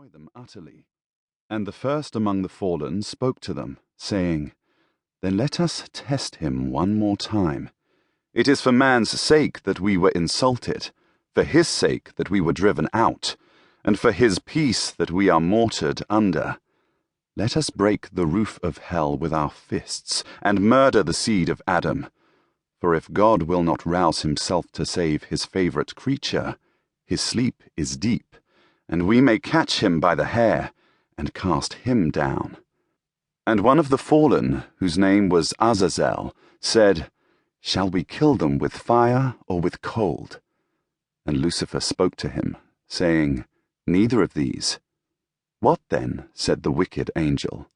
destroy them utterly. And the first among the fallen spoke to them, saying, "Then let us test him one more time. It is for man's sake that we were insulted, for his sake that we were driven out, and for his peace that we are mortared under. Let us break the roof of hell with our fists, and murder the seed of Adam. For if God will not rouse himself to save his favorite creature, his sleep is deep, and we may catch him by the hair, and cast him down." And one of the fallen, whose name was Azazel, said, "Shall we kill them with fire or with cold?" And Lucifer spoke to him, saying, "Neither of these." "What then?" said the wicked angel.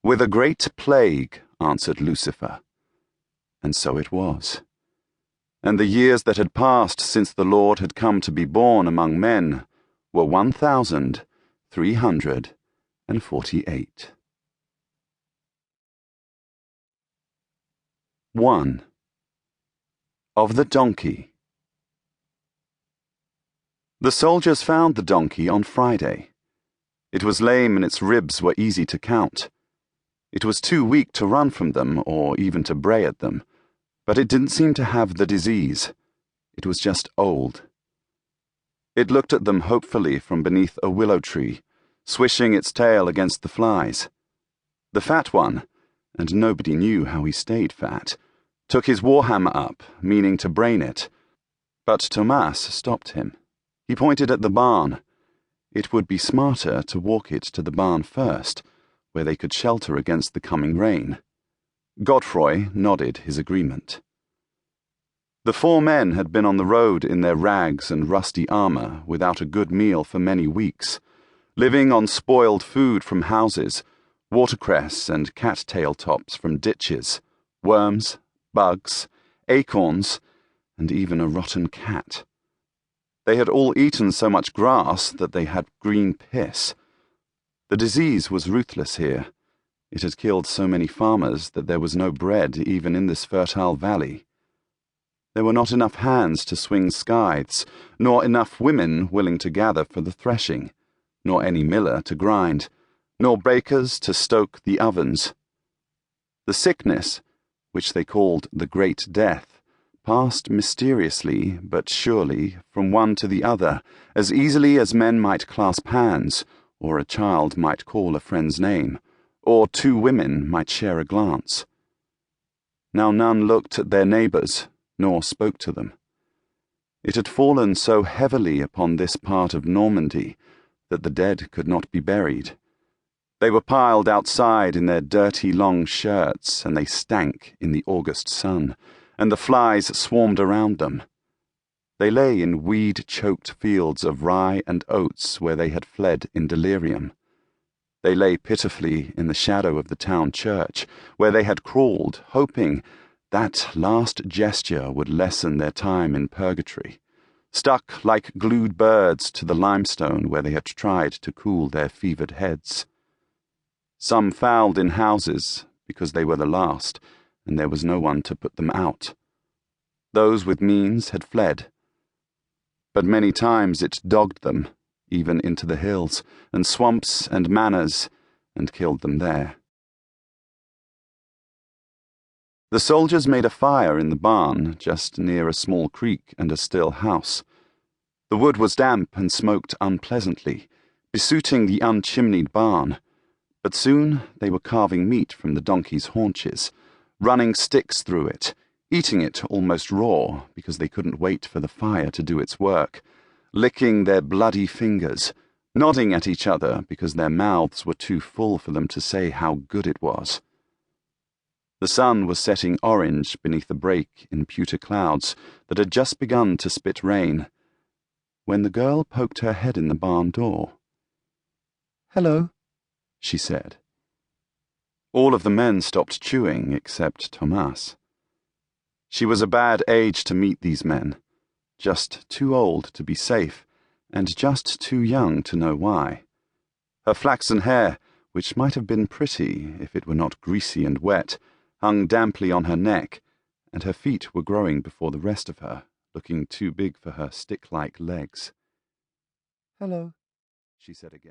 "With a great plague," answered Lucifer. And so it was. And the years that had passed since the Lord had come to be born among men were 1,348. 1. Of the donkey. The soldiers found the donkey on Friday. It was lame and its ribs were easy to count. It was too weak to run from them or even to bray at them, but it didn't seem to have the disease. It was just old. It looked at them hopefully from beneath a willow tree, swishing its tail against the flies. The fat one, and nobody knew how he stayed fat, took his warhammer up, meaning to brain it. But Tomas stopped him. He pointed at the barn. It would be smarter to walk it to the barn first, where they could shelter against the coming rain. Godfroy nodded his agreement. The 4 men had been on the road in their rags and rusty armor without a good meal for many weeks, living on spoiled food from houses, watercress and cattail tops from ditches, worms, bugs, acorns, and even a rotten cat. They had all eaten so much grass that they had green piss. The disease was ruthless here. It had killed so many farmers that there was no bread even in this fertile valley. There were not enough hands to swing scythes, nor enough women willing to gather for the threshing, nor any miller to grind, nor bakers to stoke the ovens. The sickness, which they called the Great Death, passed mysteriously but surely from one to the other, as easily as men might clasp hands, or a child might call a friend's name, or 2 women might share a glance. Now none looked at their neighbours, nor spoke to them. It had fallen so heavily upon this part of Normandy that the dead could not be buried. They were piled outside in their dirty long shirts, and they stank in the August sun, and the flies swarmed around them. They lay in weed-choked fields of rye and oats where they had fled in delirium. They lay pitifully in the shadow of the town church, where they had crawled, hoping that last gesture would lessen their time in purgatory, stuck like glued birds to the limestone where they had tried to cool their fevered heads. Some fouled in houses because they were the last, and there was no one to put them out. Those with means had fled. But many times it dogged them, even into the hills, and swamps and manors, and killed them there. The soldiers made a fire in the barn, just near a small creek and a still house. The wood was damp and smoked unpleasantly, besuiting the unchimneyed barn, but soon they were carving meat from the donkey's haunches, running sticks through it, eating it almost raw because they couldn't wait for the fire to do its work, licking their bloody fingers, nodding at each other because their mouths were too full for them to say how good it was. The sun was setting orange beneath a break in pewter clouds that had just begun to spit rain, when the girl poked her head in the barn door. "Hello," she said. All of the men stopped chewing except Tomas. She was a bad age to meet these men, just too old to be safe, and just too young to know why. Her flaxen hair, which might have been pretty if it were not greasy and wet, hung damply on her neck, and her feet were growing before the rest of her, looking too big for her stick-like legs. "Hello," she said again.